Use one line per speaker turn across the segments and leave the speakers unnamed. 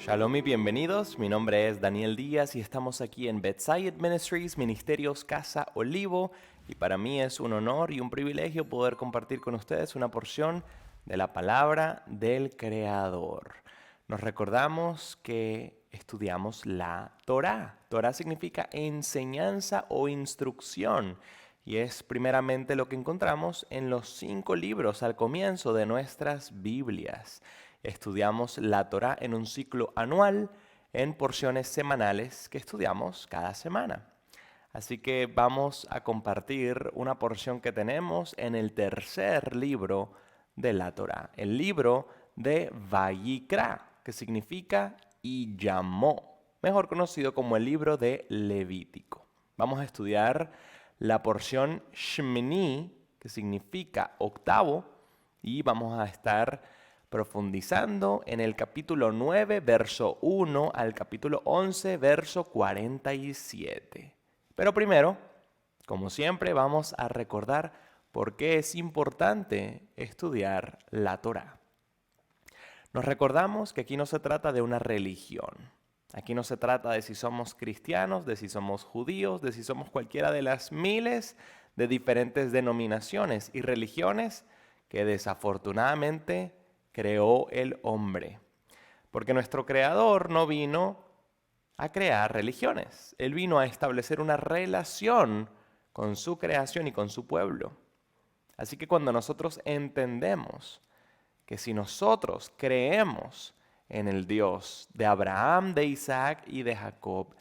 Shalom y bienvenidos, mi nombre es Daniel Díaz y estamos aquí en Bedside Ministries, Ministerios Casa Olivo, y para mí es un honor y un privilegio poder compartir con ustedes una porción de la palabra del Creador. Nos recordamos que estudiamos la Torá. Torá significa enseñanza o instrucción, y es primeramente lo que encontramos en los 5 libros al comienzo de nuestras Biblias. Estudiamos la Torá en un ciclo anual en porciones semanales que estudiamos cada semana. Así que vamos a compartir una porción que tenemos en el tercer libro de la Torá, el libro de Vayikra, que significa y llamó, mejor conocido como el libro de Levítico. Vamos a estudiar la porción Shmini, que significa octavo, y vamos a estar profundizando en el capítulo 9, verso 1 al capítulo 11, verso 47. Pero primero, como siempre, vamos a recordar por qué es importante estudiar la Torá. Nos recordamos que aquí no se trata de una religión. Aquí no se trata de si somos cristianos, de si somos judíos, de si somos cualquiera de las miles de diferentes denominaciones y religiones que desafortunadamente creó el hombre. Porque nuestro Creador no vino a crear religiones. Él vino a establecer una relación con su creación y con su pueblo. Así que cuando nosotros entendemos que si nosotros creemos en el Dios de Abraham, de Isaac y de Jacob,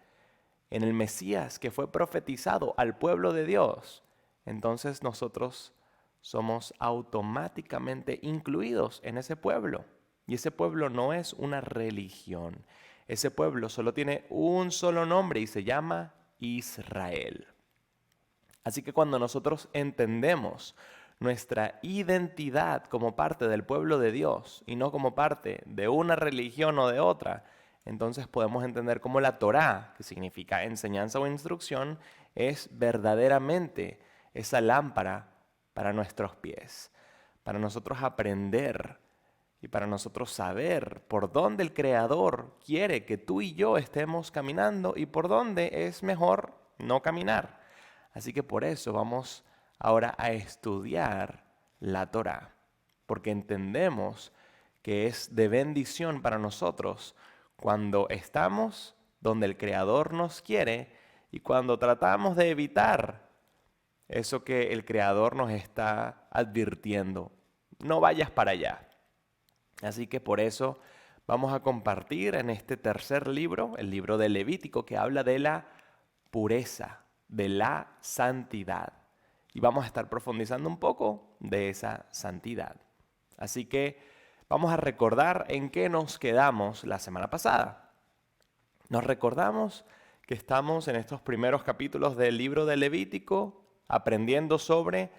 en el Mesías que fue profetizado al pueblo de Dios, entonces nosotros somos automáticamente incluidos en ese pueblo. Y ese pueblo no es una religión. Ese pueblo solo tiene un solo nombre y se llama Israel. Así que cuando nosotros entendemos nuestra identidad como parte del pueblo de Dios y no como parte de una religión o de otra, entonces podemos entender cómo la Torá, que significa enseñanza o instrucción, es verdaderamente esa lámpara para nuestros pies, para nosotros aprender y para nosotros saber por dónde el Creador quiere que tú y yo estemos caminando y por dónde es mejor no caminar. Así que por eso vamos ahora a estudiar la Torá, porque entendemos que es de bendición para nosotros cuando estamos donde el Creador nos quiere y cuando tratamos de evitar eso que el Creador nos está advirtiendo. No vayas para allá. Así que por eso vamos a compartir en este tercer libro, el libro de Levítico, que habla de la pureza, de la santidad. Y vamos a estar profundizando un poco de esa santidad. Así que vamos a recordar en qué nos quedamos la semana pasada. Nos recordamos que estamos en estos primeros capítulos del libro de Levítico aprendiendo sobre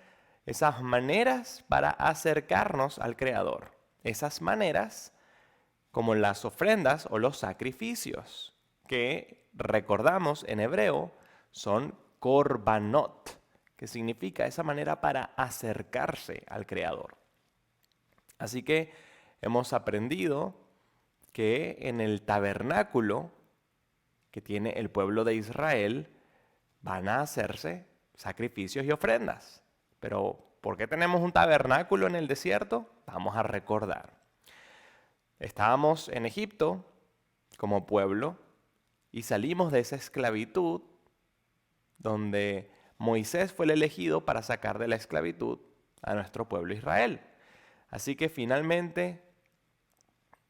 esas maneras para acercarnos al Creador. Esas maneras como las ofrendas o los sacrificios, que recordamos en hebreo son korbanot, que significa esa manera para acercarse al Creador. Así que hemos aprendido que en el tabernáculo que tiene el pueblo de Israel van a hacerse sacrificios y ofrendas. Pero, ¿por qué tenemos un tabernáculo en el desierto? Vamos a recordar. Estábamos en Egipto como pueblo y salimos de esa esclavitud donde Moisés fue el elegido para sacar de la esclavitud a nuestro pueblo Israel. Así que finalmente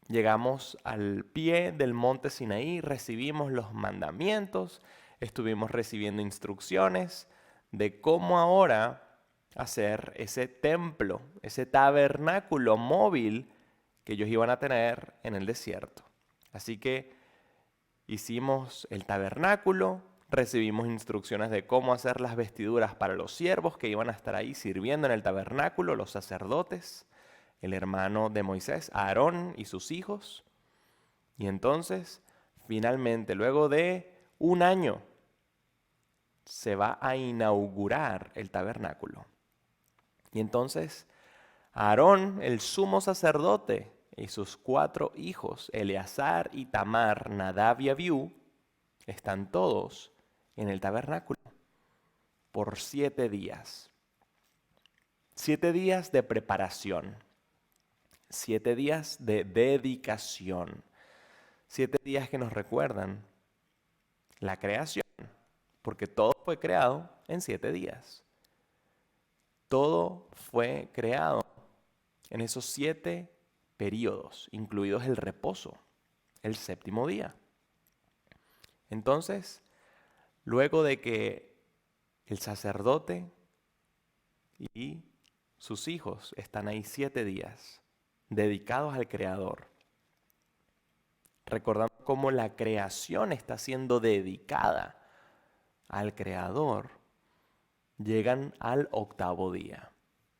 llegamos al pie del monte Sinaí, recibimos los mandamientos, estuvimos recibiendo instrucciones de cómo ahora hacer ese templo, ese tabernáculo móvil que ellos iban a tener en el desierto. Así que hicimos el tabernáculo, recibimos instrucciones de cómo hacer las vestiduras para los siervos que iban a estar ahí sirviendo en el tabernáculo, los sacerdotes, el hermano de Moisés, Aarón y sus hijos. Y entonces, finalmente, luego de un año, se va a inaugurar el tabernáculo. Y entonces, Aarón, el sumo sacerdote, y sus 4 hijos, Eleazar, Itamar, Nadab y Abiú, están todos en el tabernáculo por 7 días. 7 días de preparación, 7 días de dedicación, 7 días que nos recuerdan la creación, porque todo fue creado en 7 días. Todo fue creado en esos 7 periodos, incluidos el reposo, el séptimo día. Entonces, luego de que el sacerdote y sus hijos están ahí 7 días dedicados al Creador, recordando cómo la creación está siendo dedicada al Creador, llegan al 8º día.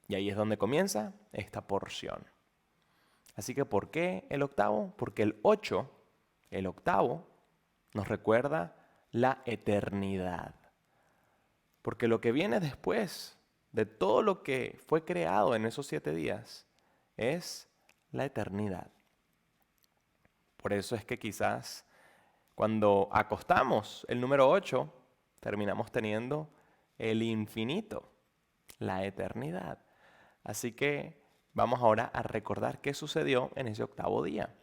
Y ahí es donde comienza esta porción. Así que, ¿por qué el 8º? Porque el 8º, nos recuerda la eternidad. Porque lo que viene después de todo lo que fue creado en esos 7 días es la eternidad. Por eso es que quizás cuando acostamos el número 8, terminamos teniendo el infinito, la eternidad. Así que vamos ahora a recordar qué sucedió en ese 8º día.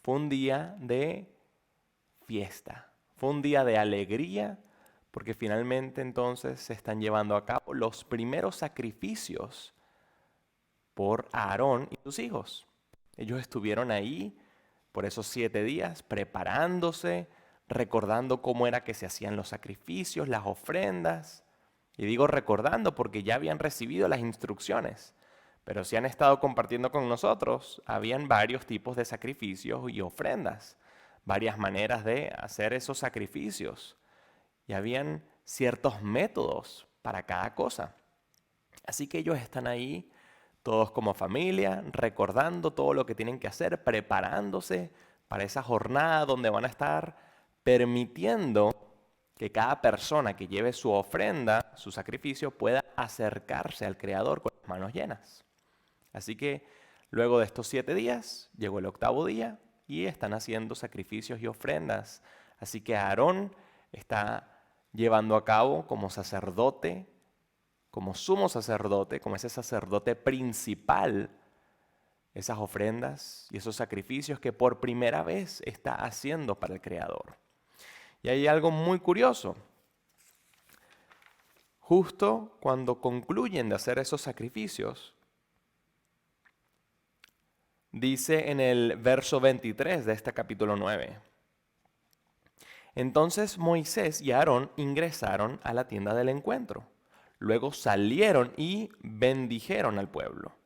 Fue un día de fiesta, fue un día de alegría, porque finalmente entonces se están llevando a cabo los primeros sacrificios por Aarón y sus hijos. Ellos estuvieron ahí por esos 7 días preparándose, recordando cómo era que se hacían los sacrificios, las ofrendas. Y digo recordando porque ya habían recibido las instrucciones. Pero si han estado compartiendo con nosotros, habían varios tipos de sacrificios y ofrendas, varias maneras de hacer esos sacrificios. Y habían ciertos métodos para cada cosa. Así que ellos están ahí, todos como familia, recordando todo lo que tienen que hacer, preparándose para esa jornada donde van a estar permitiendo que cada persona que lleve su ofrenda, su sacrificio, pueda acercarse al Creador con las manos llenas. Así que luego de estos 7 días, llegó el 8º día y están haciendo sacrificios y ofrendas. Así que Aarón está llevando a cabo como sacerdote, como sumo sacerdote, como ese sacerdote principal, esas ofrendas y esos sacrificios que por primera vez está haciendo para el Creador. Y hay algo muy curioso. Justo cuando concluyen de hacer esos sacrificios, dice en el verso 23 de este capítulo 9. Entonces Moisés y Aarón ingresaron a la tienda del encuentro. Luego salieron y bendijeron al pueblo.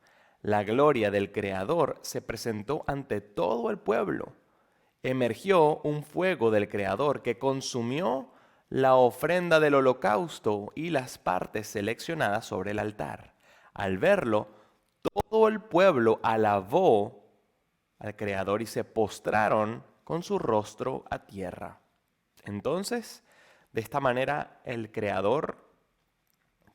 La gloria del Creador se presentó ante todo el pueblo. Emergió un fuego del Creador que consumió la ofrenda del holocausto y las partes seleccionadas sobre el altar. Al verlo, todo el pueblo alabó al Creador y se postraron con su rostro a tierra. Entonces, de esta manera, el Creador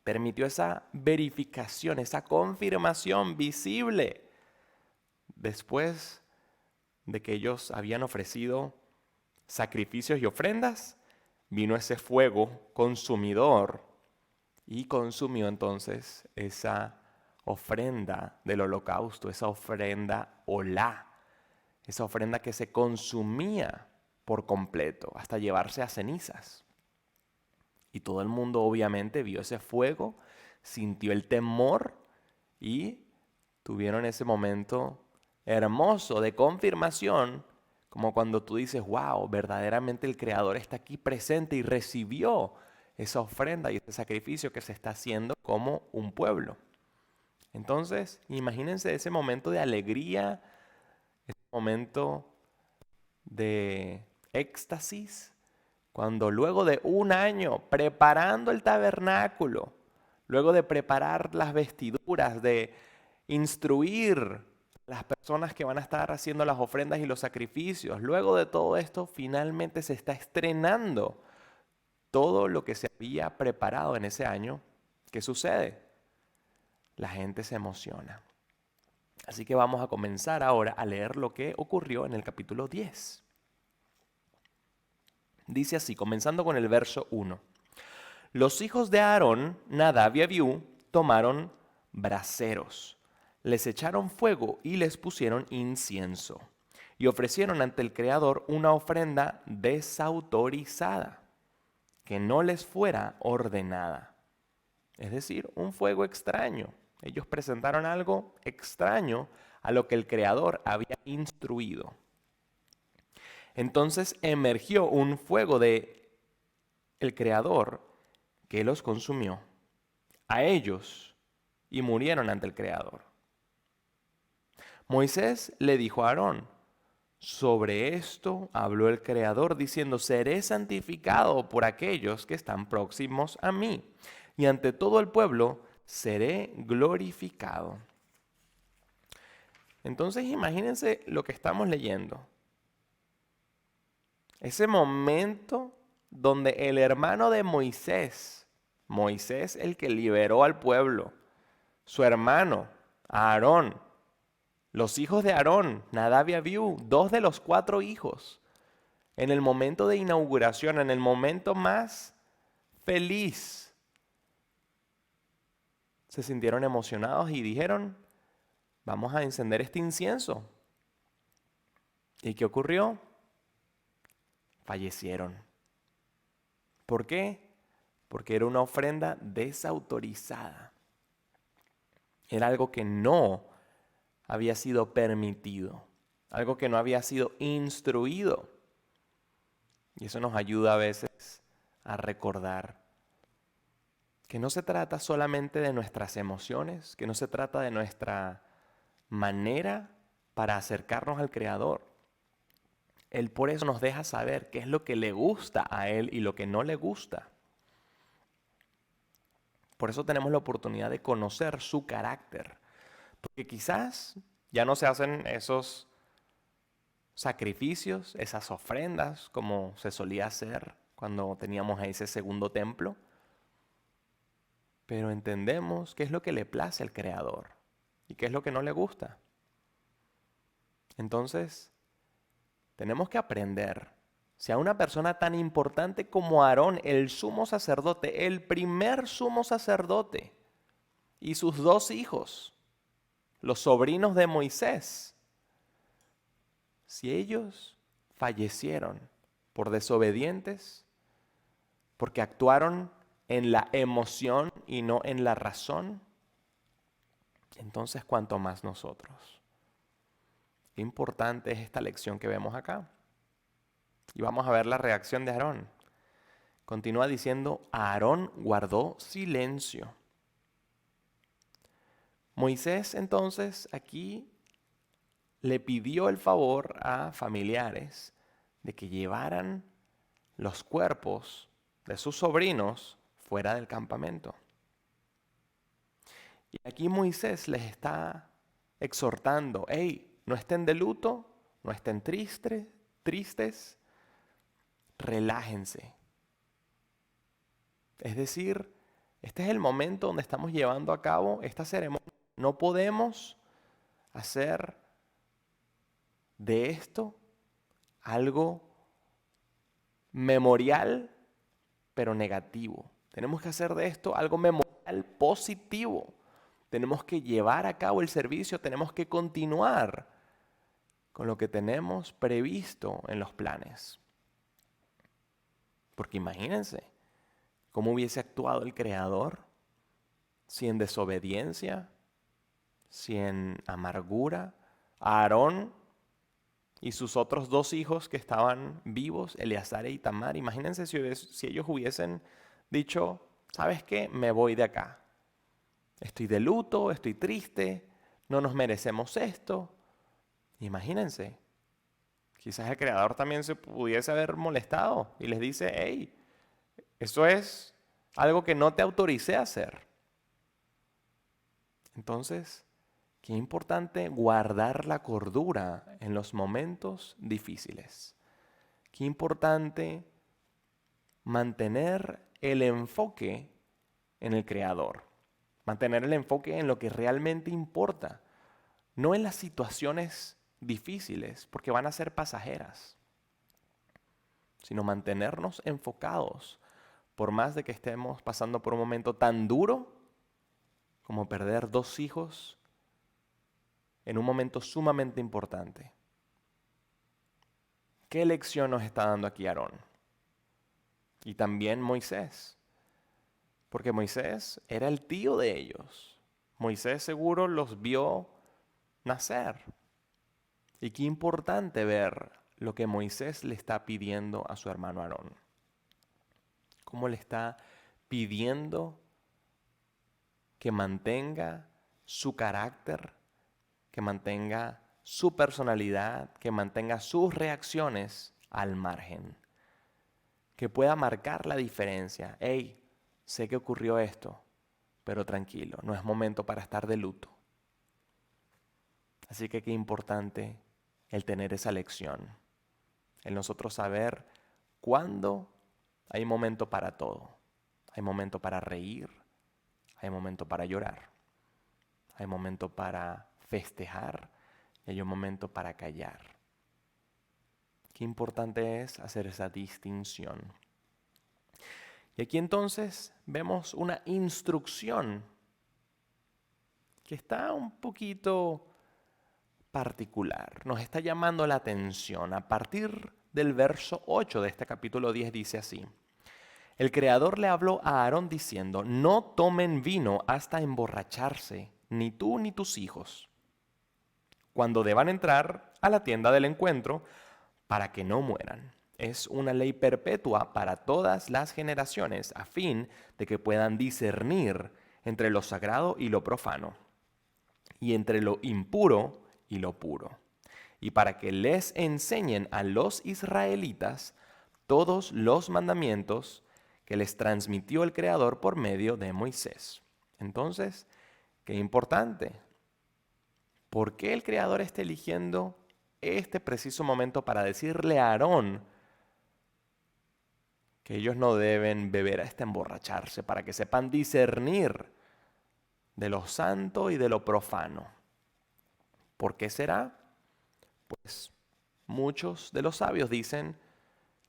permitió esa verificación, esa confirmación visible después de que ellos habían ofrecido sacrificios y ofrendas. Vino ese fuego consumidor y consumió entonces esa ofrenda del holocausto, esa ofrenda olá, esa ofrenda que se consumía por completo hasta llevarse a cenizas. Y todo el mundo obviamente vio ese fuego, sintió el temor y tuvieron ese momento hermoso de confirmación, como cuando tú dices, wow, verdaderamente el Creador está aquí presente y recibió esa ofrenda y ese sacrificio que se está haciendo como un pueblo. Entonces, imagínense ese momento de alegría, ese momento de éxtasis, cuando luego de un año preparando el tabernáculo, luego de preparar las vestiduras, de instruir a las personas que van a estar haciendo las ofrendas y los sacrificios, luego de todo esto finalmente se está estrenando todo lo que se había preparado en ese año. ¿Qué sucede? La gente se emociona. Así que vamos a comenzar ahora a leer lo que ocurrió en el capítulo 10. Dice así, comenzando con el verso 1. Los hijos de Aarón, Nadab y Abiú, tomaron braseros, les echaron fuego y les pusieron incienso, y ofrecieron ante el Creador una ofrenda desautorizada, que no les fuera ordenada. Es decir, un fuego extraño. Ellos presentaron algo extraño a lo que el Creador había instruido. Entonces emergió un fuego de el Creador que los consumió a ellos y murieron ante el Creador. Moisés le dijo a Aarón, sobre esto habló el Creador diciendo, seré santificado por aquellos que están próximos a mí, y ante todo el pueblo seré glorificado. Entonces imagínense lo que estamos leyendo. Ese momento donde el hermano de Moisés, Moisés el que liberó al pueblo, su hermano, Aarón, los hijos de Aarón, Nadab y Abiú, 2 de los 4 hijos, en el momento de inauguración, en el momento más feliz, se sintieron emocionados y dijeron, vamos a encender este incienso. ¿Y qué ocurrió? Fallecieron. ¿Por qué? Porque era una ofrenda desautorizada. Era algo que no había sido permitido, algo que no había sido instruido. Y eso nos ayuda a veces a recordar que no se trata solamente de nuestras emociones, que no se trata de nuestra manera para acercarnos al Creador. Él por eso nos deja saber qué es lo que le gusta a Él y lo que no le gusta. Por eso tenemos la oportunidad de conocer su carácter. Porque quizás ya no se hacen esos sacrificios, esas ofrendas como se solía hacer cuando teníamos ese segundo templo. Pero entendemos qué es lo que le place al Creador y qué es lo que no le gusta. Entonces, tenemos que aprender. Si a una persona tan importante como Aarón, el sumo sacerdote, el primer sumo sacerdote, y sus 2 hijos, los sobrinos de Moisés, si ellos fallecieron por desobedientes, porque actuaron en la emoción y no en la razón, entonces cuánto más nosotros. Qué importante es esta lección que vemos acá. Y vamos a ver la reacción de Aarón. Continúa diciendo, Aarón guardó silencio. Moisés entonces aquí le pidió el favor a familiares de que llevaran los cuerpos de sus sobrinos fuera del campamento. Y aquí Moisés les está exhortando, hey, no estén de luto, no estén tristes, relájense. Es decir, este es el momento donde estamos llevando a cabo esta ceremonia. No podemos hacer de esto algo memorial, pero negativo. Tenemos que hacer de esto algo memorial positivo. Tenemos que llevar a cabo el servicio, tenemos que continuar con lo que tenemos previsto en los planes. Porque imagínense cómo hubiese actuado el Creador si en desobediencia, si en amargura, Aarón y sus otros 2 hijos que estaban vivos, Eleazar e Itamar, imagínense si ellos hubiesen dicho, ¿sabes qué? Me voy de acá. Estoy de luto, estoy triste, no nos merecemos esto. Imagínense, quizás el Creador también se pudiese haber molestado y les dice, hey, eso es algo que no te autoricé a hacer. Entonces, qué importante guardar la cordura en los momentos difíciles. Qué importante mantener el enfoque en el Creador. Mantener el enfoque en lo que realmente importa. no en las situaciones difíciles, porque van a ser pasajeras, sino mantenernos enfocados, por más de que estemos pasando por un momento tan duro como perder 2 hijos en un momento sumamente importante. ¿Qué lección nos está dando aquí Aarón? Y también Moisés, porque Moisés era el tío de ellos. Moisés seguro los vio nacer. Y qué importante ver lo que Moisés le está pidiendo a su hermano Aarón. Cómo le está pidiendo que mantenga su carácter, que mantenga su personalidad, que mantenga sus reacciones al margen. Que pueda marcar la diferencia. Hey, sé que ocurrió esto, pero tranquilo, no es momento para estar de luto. Así que qué importante el tener esa lección, el nosotros saber cuándo hay momento para todo. Hay momento para reír, hay momento para llorar, hay momento para festejar y hay un momento para callar. Qué importante es hacer esa distinción. Y aquí entonces vemos una instrucción que está un poquito particular, nos está llamando la atención. A partir del verso 8 de este capítulo 10 dice así: el Creador le habló a Aarón diciendo, no tomen vino hasta emborracharse, ni tú ni tus hijos, cuando deban entrar a la tienda del encuentro, para que no mueran. Es una ley perpetua para todas las generaciones, a fin de que puedan discernir entre lo sagrado y lo profano, y entre lo impuro y lo puro, y para que les enseñen a los israelitas todos los mandamientos que les transmitió el Creador por medio de Moisés. Entonces, qué importante. ¿Por qué el Creador está eligiendo este preciso momento para decirle a Aarón que ellos no deben beber hasta emborracharse, para que sepan discernir de lo santo y de lo profano? ¿Por qué será? Pues muchos de los sabios dicen,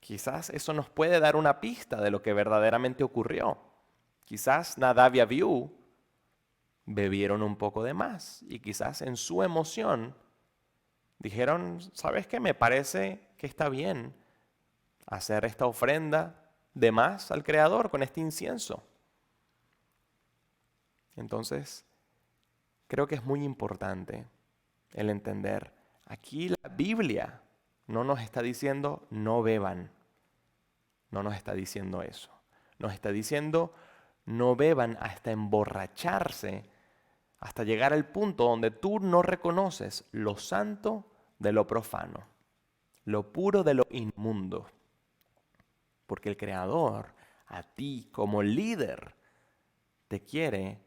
quizás eso nos puede dar una pista de lo que verdaderamente ocurrió. Quizás Nadab y Abiú bebieron un poco de más y quizás en su emoción dijeron, ¿sabes qué? Me parece que está bien hacer esta ofrenda de más al Creador con este incienso. Entonces, creo que es muy importante el entender, aquí la Biblia no nos está diciendo no beban, no nos está diciendo eso. Nos está diciendo no beban hasta emborracharse, hasta llegar al punto donde tú no reconoces lo santo de lo profano, lo puro de lo inmundo. Porque el Creador, a ti como líder, te quiere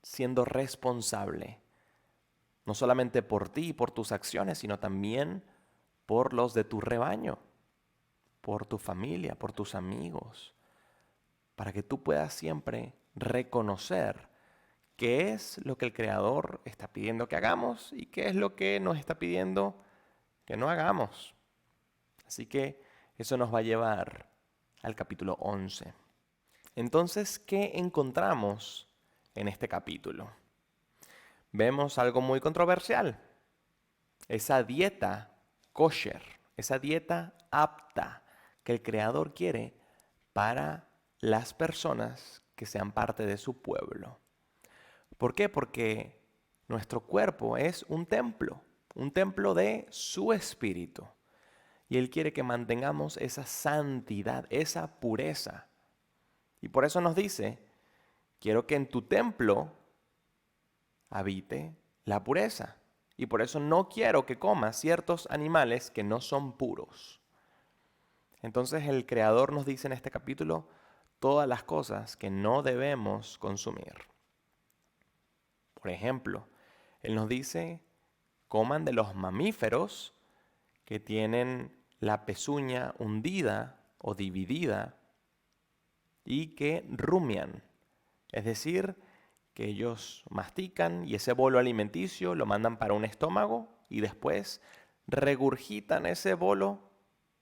siendo responsable, no solamente por ti y por tus acciones, sino también por los de tu rebaño, por tu familia, por tus amigos, para que tú puedas siempre reconocer qué es lo que el Creador está pidiendo que hagamos y qué es lo que nos está pidiendo que no hagamos. Así que eso nos va a llevar al capítulo 11. Entonces, ¿qué encontramos en este capítulo? Vemos algo muy controversial. Esa dieta kosher, esa dieta apta que el Creador quiere para las personas que sean parte de su pueblo. ¿Por qué? Porque nuestro cuerpo es un templo de su espíritu. Y Él quiere que mantengamos esa santidad, esa pureza. Y por eso nos dice, quiero que en tu templo habite la pureza. Y por eso no quiero que comas ciertos animales que no son puros. Entonces el Creador nos dice en este capítulo todas las cosas que no debemos consumir. Por ejemplo, Él nos dice, coman de los mamíferos que tienen la pezuña hundida o dividida y que rumian, es decir, que ellos mastican y ese bolo alimenticio lo mandan para un estómago y después regurgitan ese bolo,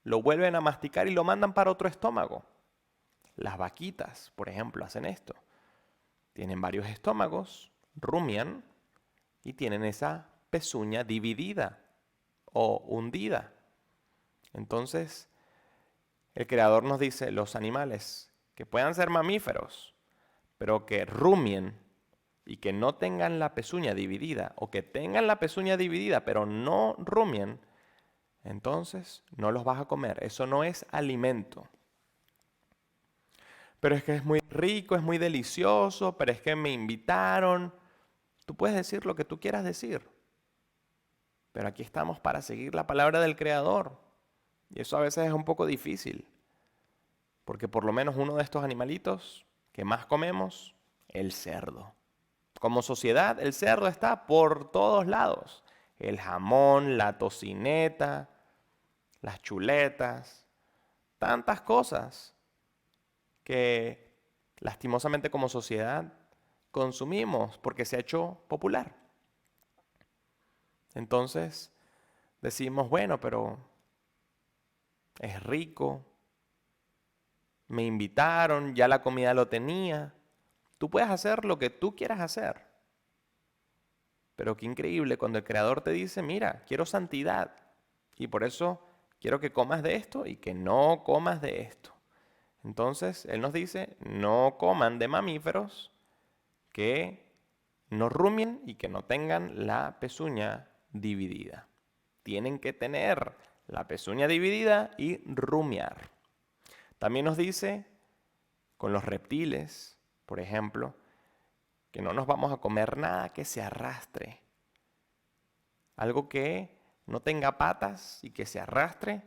lo vuelven a masticar y lo mandan para otro estómago. Las vaquitas, por ejemplo, hacen esto. Tienen varios estómagos, rumian y tienen esa pezuña dividida o hundida. Entonces, el Creador nos dice, los animales que puedan ser mamíferos, pero que rumien y que no tengan la pezuña dividida, o que tengan la pezuña dividida, pero no rumien, entonces no los vas a comer. Eso no es alimento. Pero es que es muy rico, es muy delicioso, pero es que me invitaron. Tú puedes decir lo que tú quieras decir. Pero aquí estamos para seguir la palabra del Creador. Y eso a veces es un poco difícil. Porque por lo menos uno de estos animalitos que más comemos, el cerdo. Como sociedad, el cerdo está por todos lados. El jamón, la tocineta, las chuletas, tantas cosas que lastimosamente como sociedad consumimos porque se ha hecho popular. Entonces decimos, bueno, pero es rico, me invitaron, ya la comida lo tenía. Tú puedes hacer lo que tú quieras hacer. Pero qué increíble cuando el Creador te dice, mira, quiero santidad. Y por eso quiero que comas de esto y que no comas de esto. Entonces, Él nos dice, no coman de mamíferos que no rumien y que no tengan la pezuña dividida. Tienen que tener la pezuña dividida y rumiar. También nos dice, con los reptiles, por ejemplo, que no nos vamos a comer nada que se arrastre. Algo que no tenga patas y que se arrastre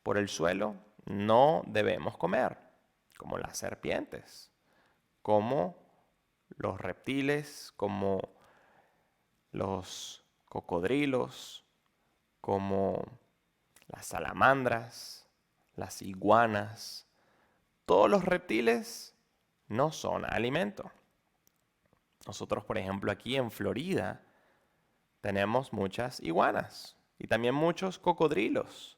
por el suelo, no debemos comer, como las serpientes, como los reptiles, como los cocodrilos, como las salamandras, las iguanas. Todos los reptiles no son alimento. Nosotros, por ejemplo, aquí en Florida tenemos muchas iguanas y también muchos cocodrilos.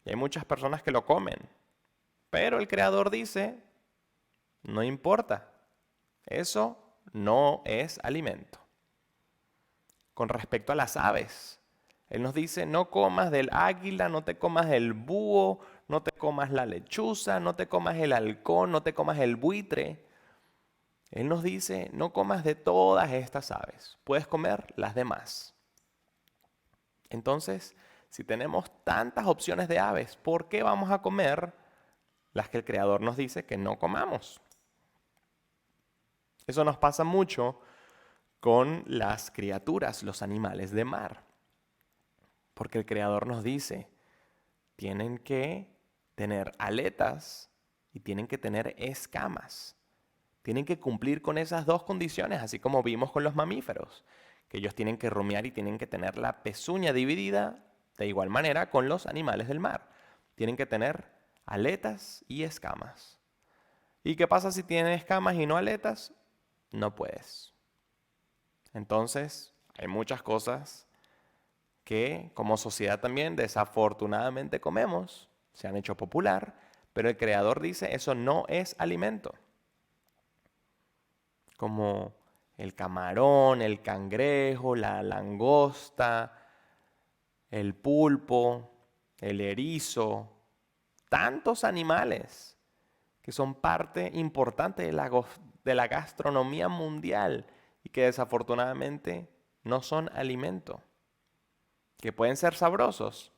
Y hay muchas personas que lo comen. Pero el Creador dice, no importa, eso no es alimento. Con respecto a las aves, Él nos dice, no comas del águila, no te comas del búho, no te comas la lechuza, no te comas el halcón, no te comas el buitre. Él nos dice, no comas de todas estas aves, puedes comer las demás. Entonces, si tenemos tantas opciones de aves, ¿por qué vamos a comer las que el Creador nos dice que no comamos? Eso nos pasa mucho con las criaturas, los animales de mar. Porque el Creador nos dice, tienen que tener aletas y tienen que tener escamas. Tienen que cumplir con esas dos condiciones, así como vimos con los mamíferos, que ellos tienen que rumiar y tienen que tener la pezuña dividida, de igual manera con los animales del mar. Tienen que tener aletas y escamas. ¿Y qué pasa si tienen escamas y no aletas? No puedes. Entonces, hay muchas cosas que como sociedad también desafortunadamente comemos, se han hecho popular, pero el Creador dice, eso no es alimento. Como el camarón, el cangrejo, la langosta, el pulpo, el erizo, tantos animales que son parte importante de la gastronomía mundial y que desafortunadamente no son alimento. Que pueden ser sabrosos,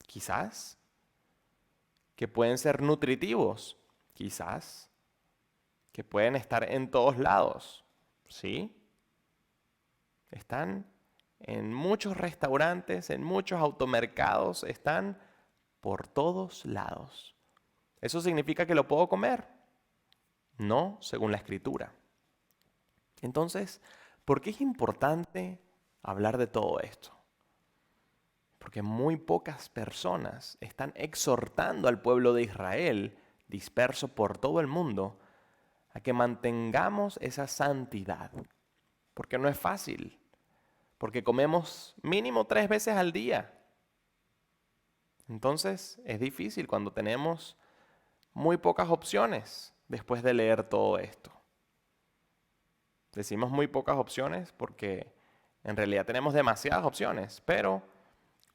quizás. Que pueden ser nutritivos, quizás. Que pueden estar en todos lados, ¿sí? Están en muchos restaurantes, en muchos automercados, están por todos lados. ¿Eso significa que lo puedo comer? No, según la Escritura. Entonces, ¿por qué es importante hablar de todo esto? Porque muy pocas personas están exhortando al pueblo de Israel, disperso por todo el mundo, a que mantengamos esa santidad, porque no es fácil, porque comemos mínimo 3 veces al día. Entonces es difícil cuando tenemos muy pocas opciones después de leer todo esto. Decimos muy pocas opciones porque en realidad tenemos demasiadas opciones, pero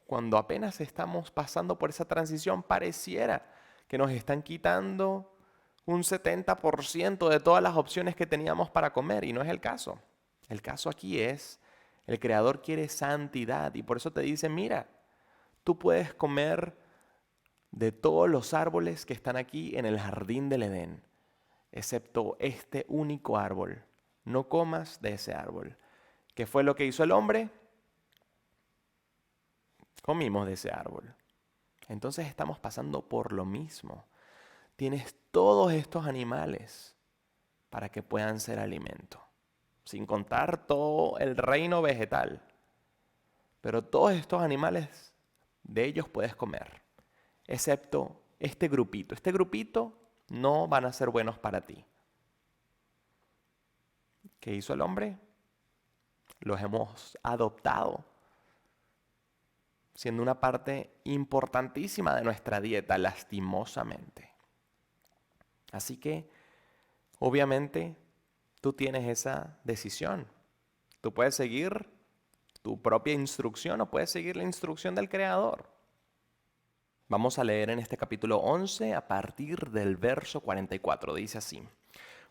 cuando apenas estamos pasando por esa transición pareciera que nos están quitando un 70% de todas las opciones que teníamos para comer y no es el caso. El caso aquí es, el Creador quiere santidad y por eso te dice, mira, tú puedes comer de todos los árboles que están aquí en el jardín del Edén, excepto este único árbol. No comas de ese árbol. ¿Qué fue lo que hizo el hombre? Comimos de ese árbol. Entonces estamos pasando por lo mismo. Tienes todos estos animales para que puedan ser alimento, sin contar todo el reino vegetal. Pero todos estos animales, de ellos puedes comer, excepto este grupito. Este grupito no van a ser buenos para ti. ¿Qué hizo el hombre? Los hemos adoptado, siendo una parte importantísima de nuestra dieta, lastimosamente. Así que, obviamente, tú tienes esa decisión. Tú puedes seguir tu propia instrucción o puedes seguir la instrucción del Creador. Vamos a leer en este capítulo 11 a partir del verso 44. Dice así: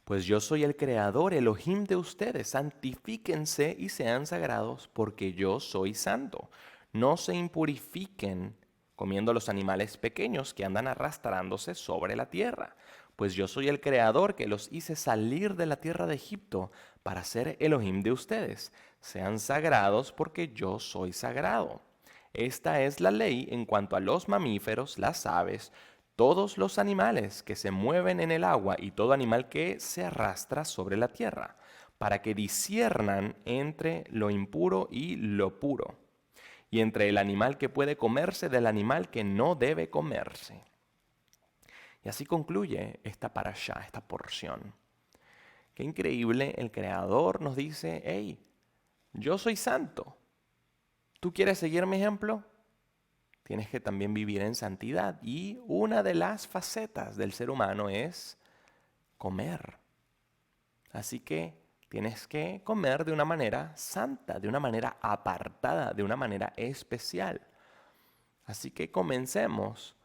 Pues yo soy el Creador, Elohim de ustedes. Santifíquense y sean sagrados, porque yo soy santo. No se impurifiquen comiendo los animales pequeños que andan arrastrándose sobre la tierra. Pues yo soy el Creador que los hice salir de la tierra de Egipto para ser Elohim de ustedes. Sean sagrados, porque yo soy sagrado. Esta es la ley en cuanto a los mamíferos, las aves, todos los animales que se mueven en el agua y todo animal que se arrastra sobre la tierra, para que disciernan entre lo impuro y lo puro, y entre el animal que puede comerse del animal que no debe comerse. Y así concluye esta parashá, esta porción. Qué increíble, el Creador nos dice, hey, yo soy santo. ¿Tú quieres seguir mi ejemplo? Tienes que también vivir en santidad. Y una de las facetas del ser humano es comer. Así que tienes que comer de una manera santa, de una manera apartada, de una manera especial. Así que comencemos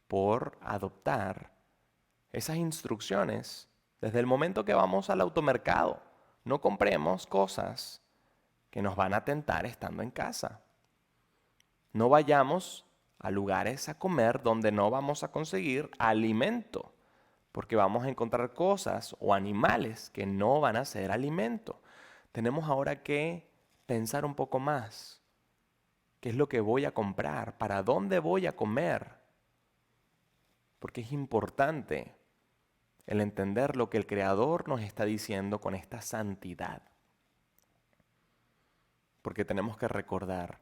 por adoptar esas instrucciones desde el momento que vamos al automercado. No compremos cosas que nos van a tentar estando en casa. No vayamos a lugares a comer donde no vamos a conseguir alimento, porque vamos a encontrar cosas o animales que no van a ser alimento. Tenemos ahora que pensar un poco más. ¿Qué es lo que voy a comprar? ¿Para dónde voy a comer? Porque es importante el entender lo que el Creador nos está diciendo con esta santidad. Porque tenemos que recordar,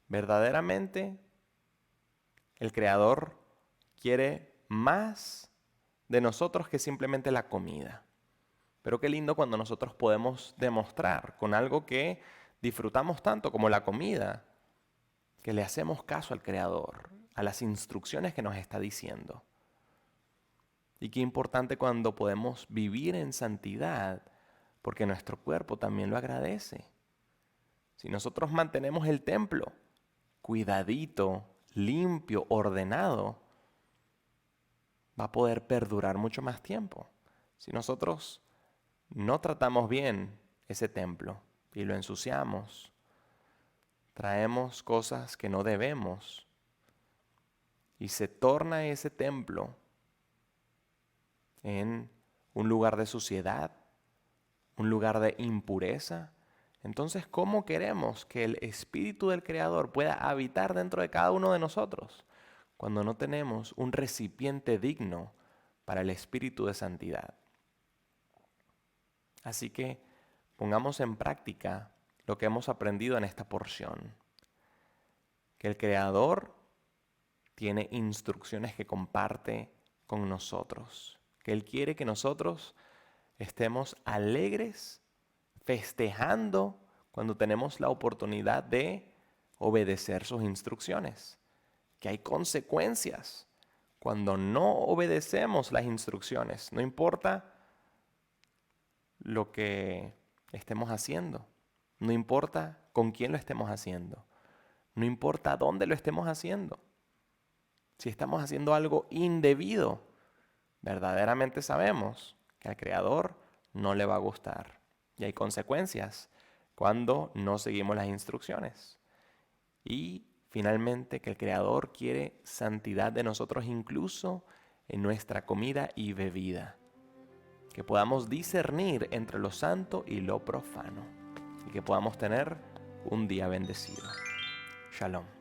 verdaderamente el Creador quiere más de nosotros que simplemente la comida. Pero qué lindo cuando nosotros podemos demostrar con algo que disfrutamos tanto como la comida, que le hacemos caso al Creador, a las instrucciones que nos está diciendo. Y qué importante cuando podemos vivir en santidad, porque nuestro cuerpo también lo agradece. Si nosotros mantenemos el templo cuidadito, limpio, ordenado, va a poder perdurar mucho más tiempo. Si nosotros no tratamos bien ese templo y lo ensuciamos, traemos cosas que no debemos y se torna ese templo en un lugar de suciedad, un lugar de impureza. Entonces, ¿cómo queremos que el Espíritu del Creador pueda habitar dentro de cada uno de nosotros cuando no tenemos un recipiente digno para el Espíritu de santidad? Así que pongamos en práctica lo que hemos aprendido en esta porción. Que el Creador tiene instrucciones que comparte con nosotros. Que Él quiere que nosotros estemos alegres, festejando cuando tenemos la oportunidad de obedecer sus instrucciones. Que hay consecuencias cuando no obedecemos las instrucciones. No importa lo que estemos haciendo. No importa con quién lo estemos haciendo. No importa dónde lo estemos haciendo. Si estamos haciendo algo indebido, verdaderamente sabemos que al Creador no le va a gustar. Y hay consecuencias cuando no seguimos las instrucciones. Y finalmente que el Creador quiere santidad de nosotros incluso en nuestra comida y bebida. Que podamos discernir entre lo santo y lo profano. Y que podamos tener un día bendecido. Shalom.